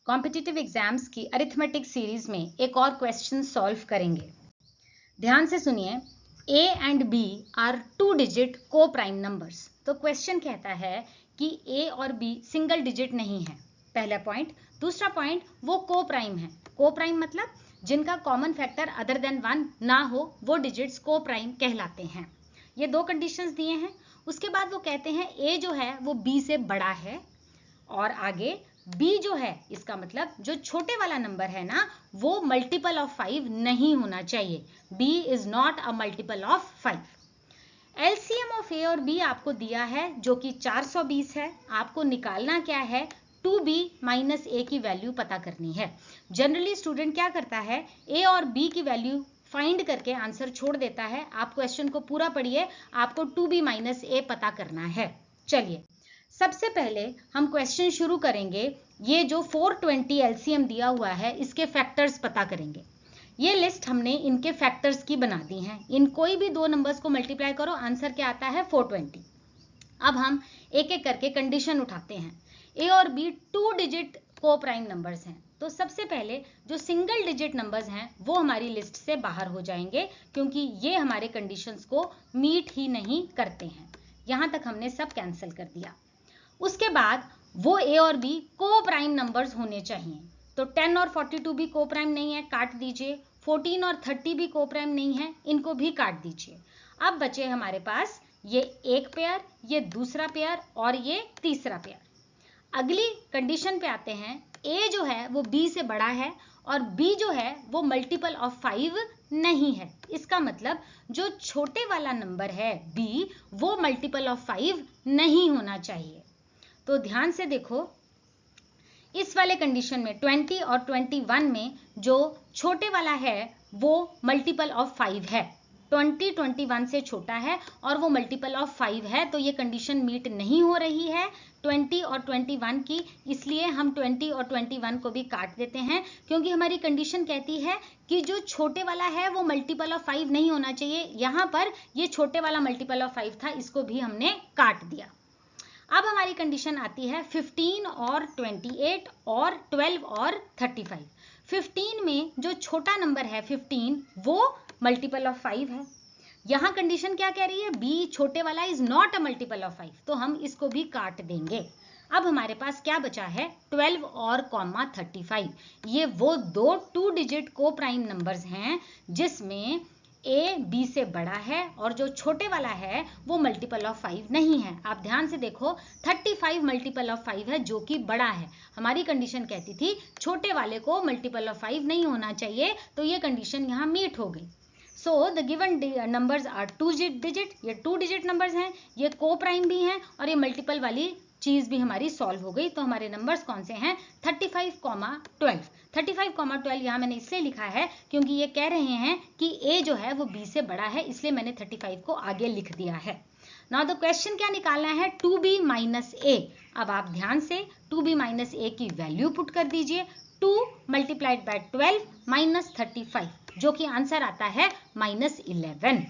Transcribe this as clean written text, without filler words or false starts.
Competitive exams की arithmetic series में एक और क्वेश्चन सॉल्व करेंगे। ध्यान से सुनिए। A and B are 2 digit coprime numbers. तो क्वेश्चन कहता है कि A और B सिंगल डिजिट नहीं है, पहला पॉइंट। दूसरा पॉइंट, वो को प्राइम है। को प्राइम मतलब जिनका कॉमन फैक्टर अदर देन 1 ना हो, वो डिजिट्स को प्राइम कहलाते हैं। ये दो कंडीशंस दिए हैं। उसके बाद वो कहते हैं A जो है वो B से बड़ा है, और आगे B जो है, इसका मतलब जो छोटे वाला नंबर है ना, वो मल्टीपल ऑफ 5 नहीं होना चाहिए। B is not a multiple of 5। LCM of A और B आपको दिया है जो कि 420 है। आपको निकालना क्या है, 2B माइनस A की वैल्यू पता करनी है। जनरली स्टूडेंट क्या करता है, A और B की वैल्यू फाइंड करके आंसर छोड़ देता है। आप क्वेश्चन को पूरा पढ़िए, आपको 2B माइनस A पता करना है। चलिए सबसे पहले हम क्वेश्चन शुरू करेंगे। ये जो 420 एलसीएम दिया हुआ है, इसके फैक्टर्स पता करेंगे। ये लिस्ट हमने इनके फैक्टर्स की बना दी है। इन कोई भी दो नंबर्स को मल्टीप्लाई करो, आंसर क्या आता है, 420। अब हम एक एक करके कंडीशन उठाते हैं। ए और B 2 digit coprime numbers हैं, तो सबसे पहले जो सिंगल डिजिट नंबर्स हैं वो हमारी लिस्ट से बाहर हो जाएंगे, क्योंकि ये हमारे कंडीशंस को मीट ही नहीं करते हैं। यहां तक हमने सब कैंसिल कर दिया। उसके बाद वो ए और बी को प्राइम नंबर्स होने चाहिए। तो 10 और 42 भी को प्राइम नहीं है, काट दीजिए। 14 और 30 भी को प्राइम नहीं है, इनको भी काट दीजिए। अब बचे हमारे पास ये एक पेयर, ये दूसरा पेयर और ये तीसरा पेयर। अगली कंडीशन पे आते हैं। ए जो है वो बी से बड़ा है और बी जो है वो मल्टीपल ऑफ 5 नहीं है। इसका मतलब जो छोटे वाला नंबर है बी, वो मल्टीपल ऑफ 5 नहीं होना चाहिए। तो ध्यान से देखो, इस वाले कंडीशन में 20 और 21 में जो छोटे वाला है वो मल्टीपल ऑफ 5 है। 20 21 से छोटा है और वो मल्टीपल ऑफ 5 है, तो ये कंडीशन मीट नहीं हो रही है 20 और 21 की। इसलिए हम 20 और 21 को भी काट देते हैं, क्योंकि हमारी कंडीशन कहती है कि जो छोटे वाला है वो मल्टीपल ऑफ 5 नहीं होना चाहिए। यहाँ पर ये छोटे वाला मल्टीपल ऑफ 5 था, इसको भी हमने काट दिया। अब हमारी कंडीशन आती है 15 और 28 और 12 और 35। 15 में जो छोटा नंबर है 15, वो मल्टीपल ऑफ 5 है। यहां कंडीशन क्या कह रही है, बी छोटे वाला is not a multiple of 5, तो हम इसको भी काट देंगे। अब हमारे पास क्या बचा है, 12 और 35। ये वो दो 2 डिजिट को प्राइम नंबर्स हैं जिसमें ए बी से बड़ा है और जो छोटे वाला है वो मल्टीपल ऑफ 5 नहीं है। आप ध्यान से देखो, 35 मल्टीपल ऑफ 5 है जो कि बड़ा है। हमारी कंडीशन कहती थी छोटे वाले को मल्टीपल ऑफ 5 नहीं होना चाहिए, तो ये कंडीशन यहाँ मीट हो गई। So the given numbers are 2 digit. ये 2 डिजिट नंबर्स हैं, ये को प्राइम भी हैं और ये मल्टीपल वाली चीज भी हमारी सॉल्व हो गई। तो हमारे नंबर्स कौन से हैं, 35,12। 35,12 यहाँ मैंने इसलिए लिखा है क्योंकि ये कह रहे हैं कि ए जो है वो बी से बड़ा है, इसलिए मैंने 35 को आगे लिख दिया है। नाउ द क्वेश्चन क्या निकालना है, 2b माइनस ए। अब आप ध्यान से 2b माइनस ए की वैल्यू पुट कर दीजिए। 2 मल्टीप्लाइड बाय 12 माइनस 35, जो कि आंसर आता है -11।